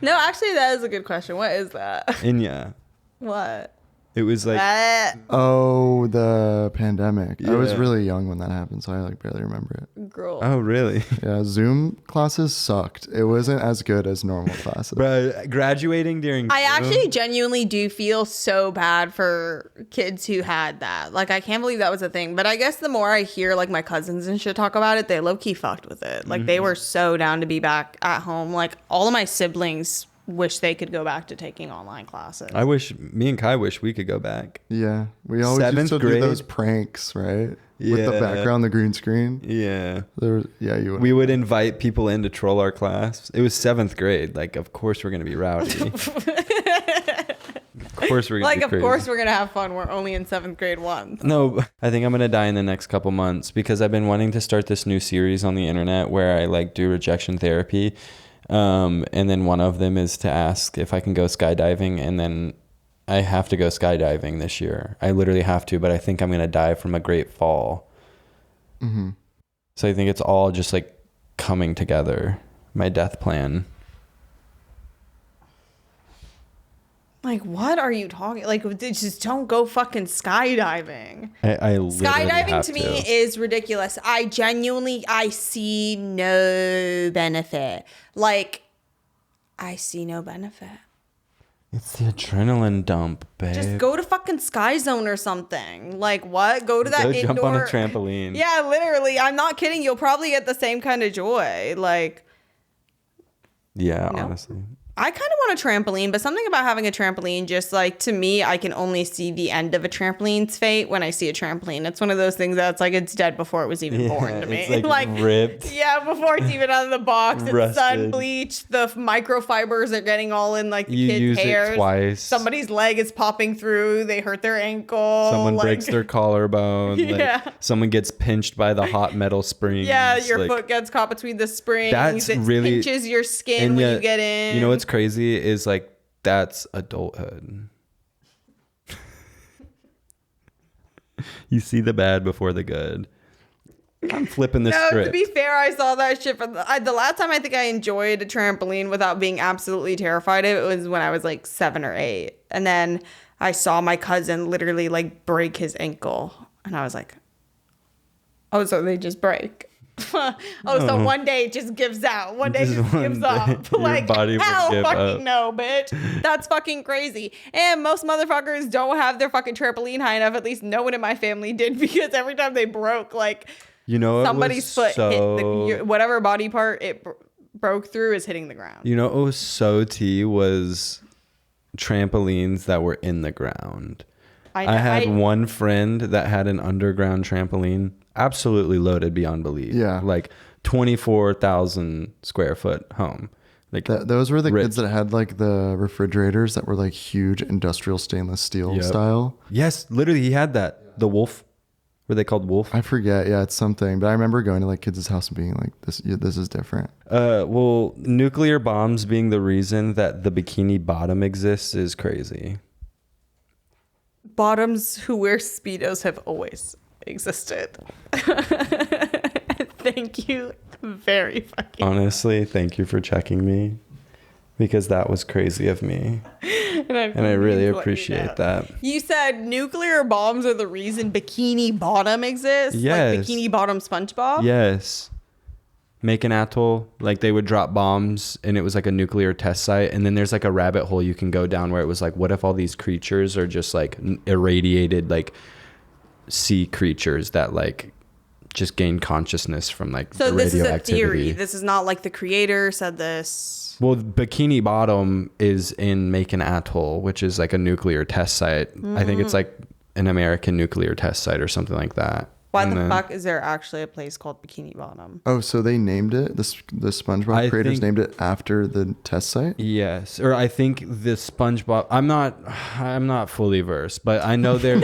No, actually, that is a good question. What is that? Enya. What? It was like, Oh, the pandemic. I was Yeah. really young when that happened, so I like barely remember it. Girl. oh, really? Yeah, Zoom classes sucked. It wasn't as good as normal classes. Bro, graduating during I Zoom- actually genuinely do feel so bad for kids who had that. Like, I can't believe that was a thing. But I guess the more I hear, like, my cousins and shit talk about it, they low-key fucked with it. Like, they were so down to be back at home. Like, all of my siblings wish they could go back to taking online classes. me and Kai wish we could go back. Yeah, we always used 7th to grade? do those pranks, right? With the Yeah. background, the green screen. Yeah. You would. We would invite people in to troll our class. It was 7th grade. Like, of course we're going to be rowdy. Of course we're going to Like, be of crazy. course we're going to have fun. We're only in 7th grade once. No, I think I'm going to die in the next couple months because I've been wanting to start this new series on the internet where I like do rejection therapy. And then one of them is to ask if I can go skydiving, and then I have to go skydiving this year. I literally have to, but I think I'm going to die from a great fall. Mm-hmm. So I think it's all just like coming together. My death plan. Like, what are you talking? Like, just don't go fucking skydiving. I literally Skydiving have to me is ridiculous. I see no benefit. Like, I see no benefit. It's the adrenaline dump, babe. Just go to fucking Sky Zone or something. Like, what? Go to that Go indoor. jump on a trampoline. Yeah, literally. I'm not kidding. You'll probably get the same kind of joy. Like, Yeah, No. honestly. I kind of want a trampoline, but something about having a trampoline, just like, to me, I can only see the end of a trampoline's fate when I see a trampoline. It's one of those things that's like, it's dead before it was even born to me. It's like ripped. Yeah, before it's even out of the box. It's Rusted. sun bleached. The microfibers are getting all in like the You kid's use it hairs. twice. Somebody's leg is popping through. They hurt their ankle. Someone like- breaks their collarbone. Yeah. Like, someone gets pinched by the hot metal springs. Yeah, your like, foot gets caught between the springs. That's It really- pinches your skin and when yet, you get in. You know what's crazy is like that's adulthood. You see the bad before the good. I'm flipping the No, script. to be fair, I saw that shit from the last time I think I enjoyed a trampoline without being absolutely terrified of it was when I was like 7 or 8. And then I saw my cousin literally like break his ankle. And I was like, oh, so they just break. So one day it just gives out. One day it just one gives day up. your Like, body will hell give fucking up. no, bitch. That's fucking crazy. And most motherfuckers don't have their fucking trampoline high enough. At least no one in my family did, because every time they broke, like, You know, somebody's foot hit whatever body part it broke through is hitting the ground. You know, what was so tea was trampolines that were in the ground. I had one friend that had an underground trampoline, absolutely loaded beyond belief. Yeah. Like 24,000 square foot home. Like Those were the ripped. kids that had like the refrigerators that were like huge industrial stainless steel Yep. style. Yes, literally he had that. The Wolf. Were they called Wolf? I forget. Yeah, it's something. But I remember going to like kids' house and being like, "This is different." Well, nuclear bombs being the reason that the Bikini Bottom exists is crazy. Bottoms who wear Speedos have always existed. Thank you very fucking Honestly, thank you for checking me, because that was crazy of me, and I really appreciate that. You said nuclear bombs are the reason Bikini Bottom exists? Yes. Like Bikini Bottom SpongeBob? Yes. Make an atoll, like they would drop bombs and it was like a nuclear test site, and then there's like a rabbit hole you can go down where it was like, what if all these creatures are just like irradiated like sea creatures that like just gain consciousness from like So the this is a radioactivity. theory. This is not like the creator said this. Well, Bikini Bottom is in Macon Atoll, which is like a nuclear test site. I think it's like an American nuclear test site or something like that. Why And the then- fuck is there actually a place called Bikini Bottom? Oh, so they named it. The SpongeBob I creators think- named it after the test site. Yes, or I think the SpongeBob. I'm not fully versed, but I know there's.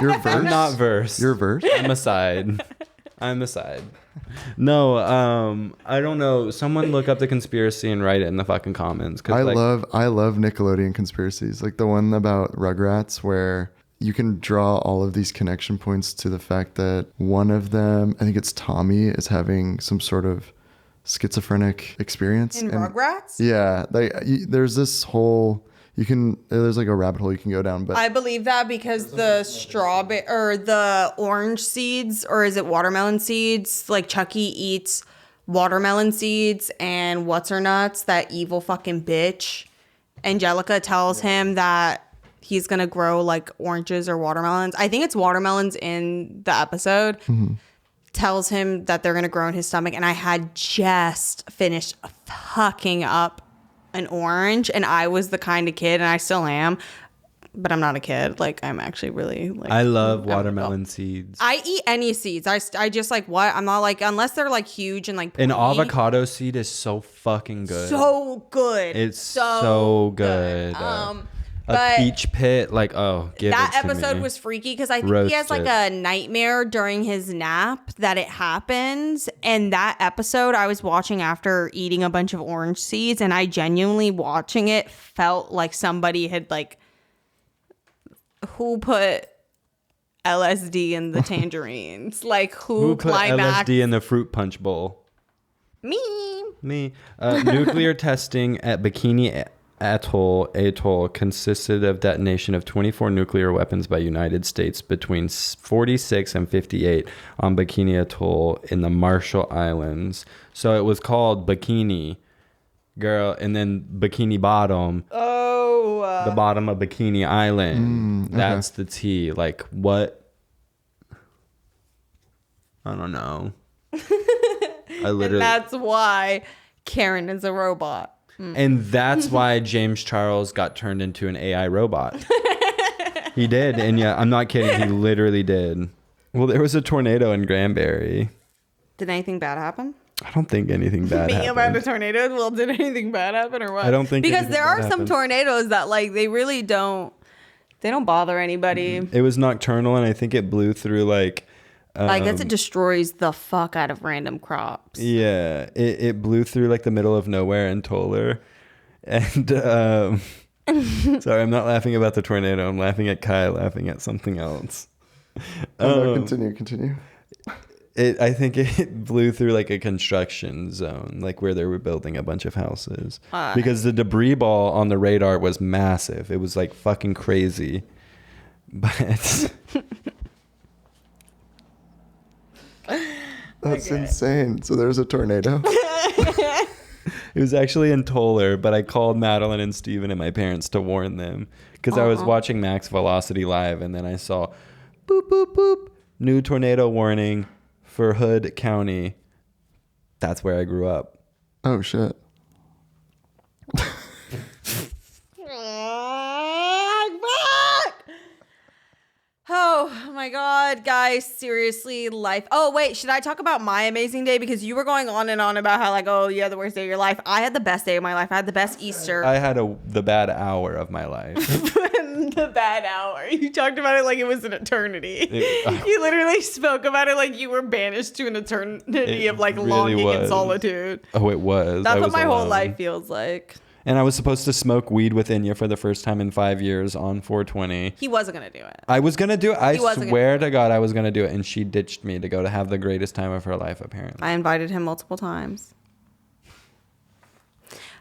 You're versed. I'm not versed. You're versed. I'm aside. I'm aside. No, I don't know. Someone look up the conspiracy and write it in the fucking comments. 'Cause, I like, love Nickelodeon conspiracies, like the one about Rugrats where you can draw all of these connection points to the fact that one of them, I think it's Tommy, is having some sort of schizophrenic experience. In Rugrats? Yeah, there's this whole there's like a rabbit hole you can go down, but I believe that because the strawberry or the orange seeds, or is it watermelon seeds? Like Chucky eats watermelon seeds and what's her nuts, that evil fucking bitch. Angelica tells him that he's gonna grow like oranges or watermelons. I think it's watermelons in the episode. Tells him that they're gonna grow in his stomach, and I had just finished fucking up an orange, and I was the kind of kid, and I still am, but I'm not a kid. Like, I'm actually really like, I love watermelon seeds. I eat any seeds. I just like, what? I'm not like, unless they're like huge and like An pointy. avocado seed is so fucking good. So good. It's so good. A but peach pit, like, oh, give that it to episode me. was freaky because I think he has like Roasted. a nightmare during his nap that it happens. And that episode I was watching after eating a bunch of orange seeds, and I genuinely watching it felt like somebody had like, who put LSD in the tangerines? Like who Who put climaxed? LSD in the fruit punch bowl? Me. Nuclear testing at Bikini Atoll consisted of detonation of 24 nuclear weapons by United States between 46 and 58 on Bikini Atoll in the Marshall Islands. So it was called Bikini, girl, and then Bikini Bottom. Oh. The bottom of Bikini Island. Okay. That's the T. Like, what? I don't know. I literally. And that's why Karen is a robot. And that's why James Charles got turned into an AI robot. He did. And yeah, I'm not kidding. He literally did. Well, there was a tornado in Granbury. Did anything bad happen? I don't think anything bad Being about a happened. tornado? Well, did anything bad happen or what? I don't think because anything there bad are some happened. tornadoes that like they really don't. They don't bother anybody. It was nocturnal, and I think it blew through like. I guess it destroys the fuck out of random crops. Yeah, it blew through like the middle of nowhere in Toller, and sorry, I'm not laughing about the tornado. I'm laughing at Kai laughing at something else. No, continue. I think it blew through like a construction zone, like where they were building a bunch of houses, because the debris ball on the radar was massive. It was like fucking crazy, but. That's insane. So there's a tornado. It was actually in Toller, but I called Madeline and Steven and my parents to warn them because I was watching Max Velocity live, and then I saw boop, boop, boop, new tornado warning for Hood County. That's where I grew up. Oh, shit. Oh my god, guys, seriously, life. Oh wait, should I talk about my amazing day? Because you were going on and on about how like, oh yeah, the worst day of your life. I had the best day of my life. I had the best Easter. I had the bad hour of my life. The bad hour. You talked about it like it was an eternity. You literally spoke about it like you were banished to an eternity of like really longing and was. solitude. Oh, it was. That's I what was my whole alone. life feels like. And I was supposed to smoke weed with Enya for the first time in 5 years on 420. He wasn't gonna do it. I was going to do it. I He wasn't swear to God I was going to do it. And she ditched me to go to have the greatest time of her life, apparently. I invited him multiple times.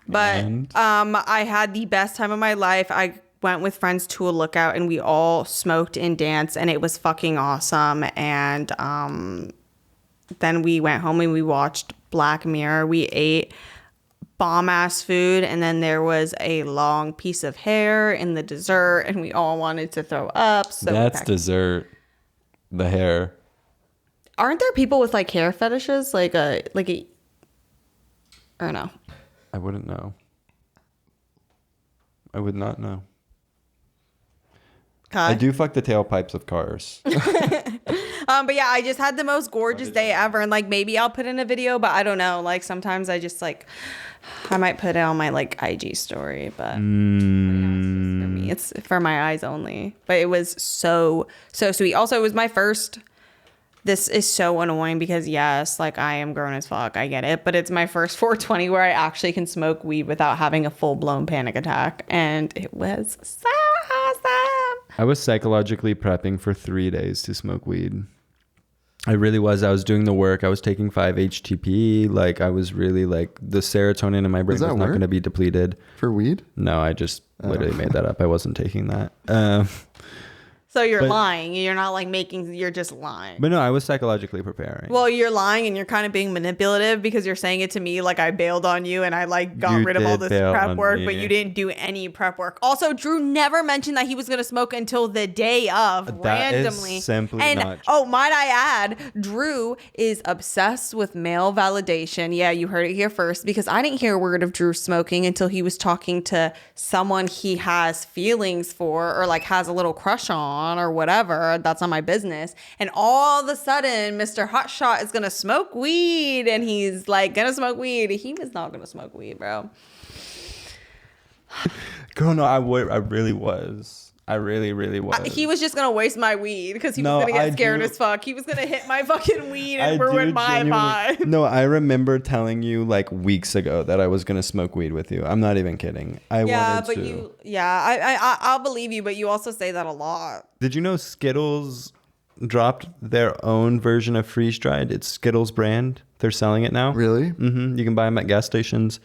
But And? I had the best time of my life. I went with friends to a lookout and we all smoked and danced and it was fucking awesome. And then we went home and we watched Black Mirror. We ate bomb ass food and then there was a long piece of hair in the dessert and we all wanted to throw up. So That's dessert. The hair. Aren't there people with like hair fetishes? Like a or no? I wouldn't know. I would not know. Kai? I do fuck the tailpipes of cars. But yeah, I just had the most gorgeous day ever. And like, maybe I'll put in a video, but I don't know. Like sometimes I just like, I might put it on my like IG story, but for me, it's for my eyes only. But it was so sweet. Also, it was my first. This is so annoying because yes, like I am grown as fuck. I get it. But it's my first 420 where I actually can smoke weed without having a full blown panic attack. And it was so awesome. I was psychologically prepping for 3 days to smoke weed. I really was. I was doing the work. I was taking 5-HTP. Like I was really like the serotonin in my brain was not going to be depleted. For weed? No, I just literally made that up. I wasn't taking that. So you're lying. You're not like making, you're just lying. But no, I was psychologically preparing. Well, you're lying and you're kind of being manipulative because you're saying it to me like I bailed on you and I like got rid of all this prep work, but you didn't do any prep work. Also, Drew never mentioned that he was going to smoke until the day of randomly. Is simply and not true. oh, might I add, Drew is obsessed with male validation. Yeah, you heard it here first because I didn't hear a word of Drew smoking until he was talking to someone he has feelings for or like has a little crush on or whatever. That's not my business. And all of a sudden, Mr. Hotshot is gonna smoke weed, and he's like gonna smoke weed. He was not gonna smoke weed, bro. Girl, no, I really was. I really was. He was just gonna waste my weed because he was gonna get scared as fuck. He was gonna hit my fucking weed and ruin my vibe. No, I remember telling you like weeks ago that I was gonna smoke weed with you. I'm not even kidding. I'll believe you, but you also say that a lot. Did you know Skittles dropped their own version of freeze dried. It's Skittles brand. They're selling it now. Really? You can buy them at gas stations.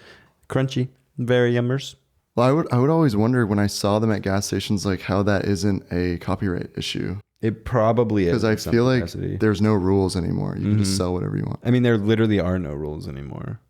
Crunchy, very yummers. Well, I would always wonder when I saw them at gas stations, like how that isn't a copyright issue. It probably is. Because I feel like there's no rules anymore. You can just sell whatever you want. I mean, there literally are no rules anymore.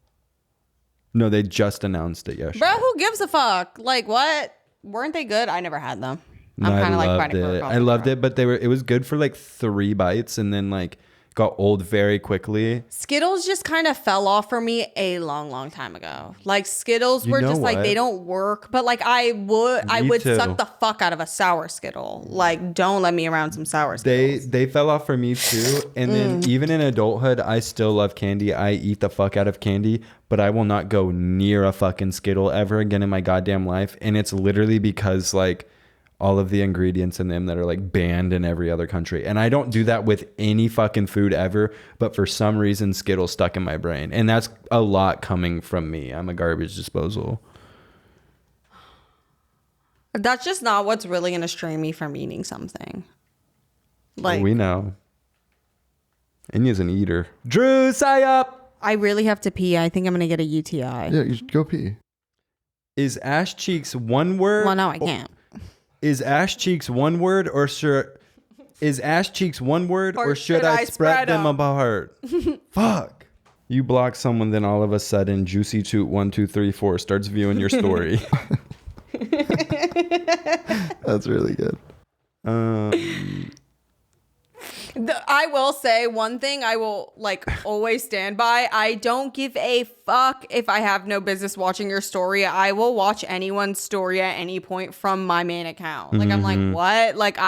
No, they just announced it yesterday. Bro, who gives a fuck? Like, what? Weren't they good? I never had them. No, I'm kind of like loved fighting for a it. I compliment. loved it, but it was good for like 3 bites and then like got old very quickly. Skittles just kind of fell off for me a long time ago. Like Skittles were just like, they don't work, but like I would too. suck the fuck out of a sour Skittle. Like, don't let me around some sour Skittles. They fell off for me too. And then even in adulthood, I still love candy. I eat the fuck out of candy, but I will not go near a fucking Skittle ever again in my goddamn life. And it's literally because like all of the ingredients in them that are like banned in every other country. And I don't do that with any fucking food ever, but for some reason Skittles stuck in my brain. And that's a lot coming from me. I'm a garbage disposal. That's just not what's really going to stray me from eating something. Like, We know. Enya's an eater. Drew, sigh up! I really have to pee. I think I'm going to get a UTI. Yeah, you should go pee. Is ash cheeks one word? Well, no, I can't. Is ash cheeks one word or should I spread them apart? Fuck. You block someone, then all of a sudden Juicy Toot 1 2 3 4 starts viewing your story. That's really good. I will say one thing I will like always stand by. I don't give a fuck if I have no business watching your story. I will watch anyone's story at any point from my main account. Like, I'm like, what? Like,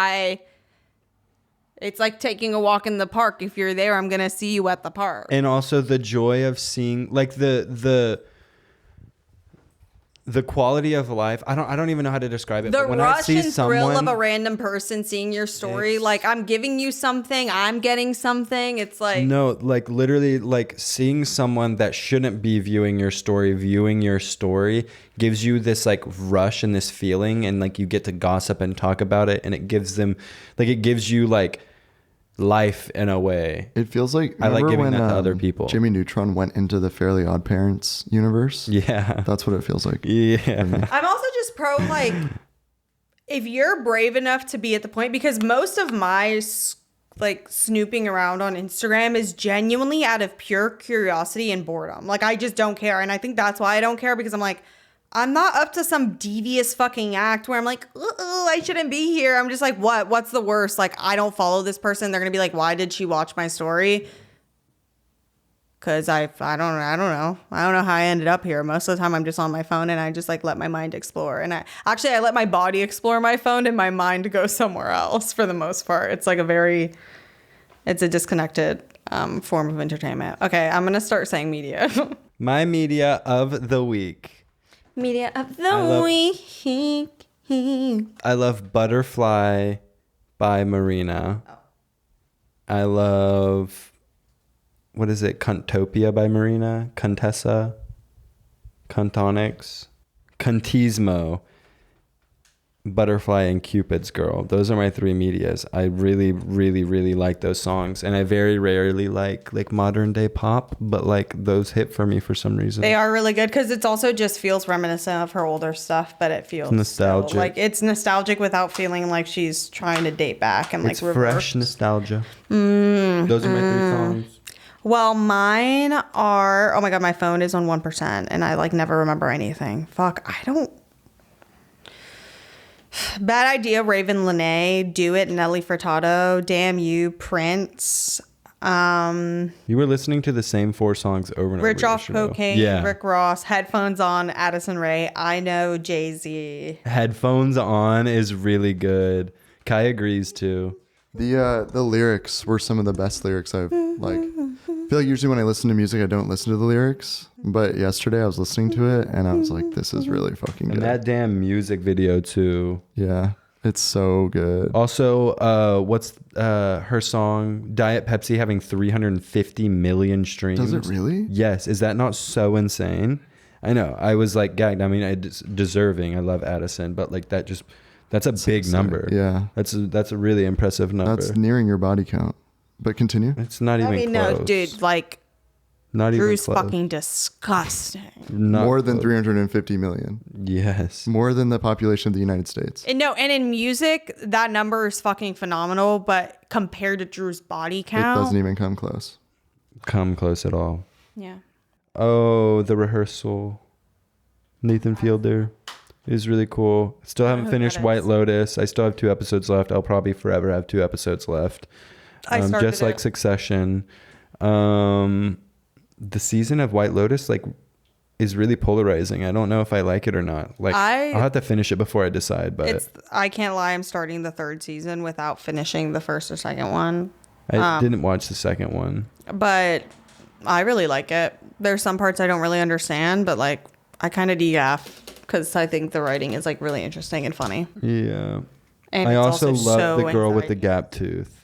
it's like taking a walk in the park. If you're there, I'm going to see you at the park. And also the joy of seeing like the quality of life. I don't even know how to describe it. The but when rush I see and thrill of a random person seeing your story, like I'm giving you something, I'm getting something. It's like no, like literally, like seeing someone that shouldn't be viewing your story gives you this like rush and this feeling, and like you get to gossip and talk about it, and it gives you like life in a way. It feels like I like giving when, that to other people. Jimmy Neutron went into the Fairly Odd Parents universe. Yeah, that's what it feels like. Yeah, I'm also just pro like if you're brave enough to be at the point, because most of my like snooping around on Instagram is genuinely out of pure curiosity and boredom. Like I just don't care, and I think that's why I don't care, because I'm like, I'm not up to some devious fucking act where I'm like, I shouldn't be here. I'm just like, what's the worst? Like, I don't follow this person. They're going to be like, why did she watch my story? Because I don't know. I don't know how I ended up here. Most of the time I'm just on my phone and I just like let my mind explore. And I let my body explore my phone and my mind go somewhere else for the most part. It's like it's a disconnected form of entertainment. Okay, I'm going to start saying media. My media of the week. Media of the week. I love Butterfly by Marina. I love, what is it? Cuntopia by Marina. Contessa. Cuntonics. Cuntismo. Butterfly and Cupid's Girl. Those are my 3 medias. I really, really, really like those songs. And I very rarely like modern day pop, but like those hit for me for some reason. They are really good because it's also just feels reminiscent of her older stuff, but it feels nostalgic. Still, like it's nostalgic without feeling like she's trying to date back and like it's reverse. Fresh nostalgia. Those are my 3 songs. Well, mine are, oh my God, my phone is on 1% and I like never remember anything. Fuck, I don't. Bad Idea, Raven Lene, Do It, Nelly Furtado, Damn You, Prince. You were listening to the same 4 songs over and over. Rich Off Cocaine, yeah. Rick Ross, Headphones On, Addison Rae, I Know, Jay-Z. Headphones On is really good. Kai agrees too. The lyrics were some of the best lyrics I've like. I feel like usually when I listen to music, I don't listen to the lyrics. But yesterday I was listening to it and I was like, this is really fucking good. And that damn music video too. Yeah, it's so good. Also, what's her song Diet Pepsi having 350 million streams? Does it really? Yes. Is that not so insane? I know. I was like gagged. I mean, it's deserving. I love Addison, but like that That's a big number. Yeah. That's a really impressive number. That's nearing your body count. But continue. It's not even close. No, dude, like, not Drew's even close. fucking disgusting. Not More than close. 350 million. Yes. More than the population of the United States. And no, and in music, that number is fucking phenomenal, but compared to Drew's body It count. doesn't even come close. Come close at all. Yeah. Oh, the rehearsal. Nathan Fielder is really cool. Still haven't who finished that White is. Lotus. I still have 2 episodes left. I'll probably forever have 2 episodes left. I started Just like it. Succession. The season of White Lotus is really polarizing. I don't know if I like it or not. I'll have to finish it before I decide, but I can't lie, I'm starting the 3rd season without finishing the 1st or 2nd one. I didn't watch the 2nd one. But I really like it. There's some parts I don't really understand, but like I kind of de-gaff because I think the writing is like really interesting and funny. Yeah. And I it's also love so the girl with the anxiety. gap tooth.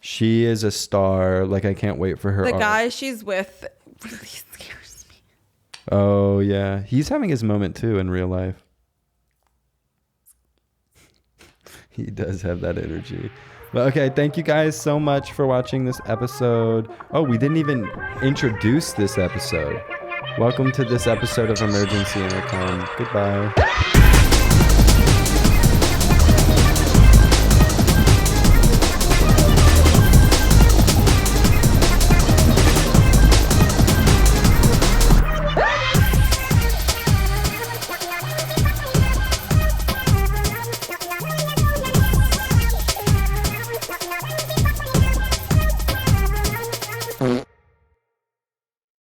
She is a star. Like, I can't wait for her. The arc. guy she's with really scares me. Oh, yeah. He's having his moment, too, in real life. He does have that energy. But, okay, thank you guys so much for watching this episode. Oh, we didn't even introduce this episode. Welcome to this episode of Emergency Intercom. Goodbye.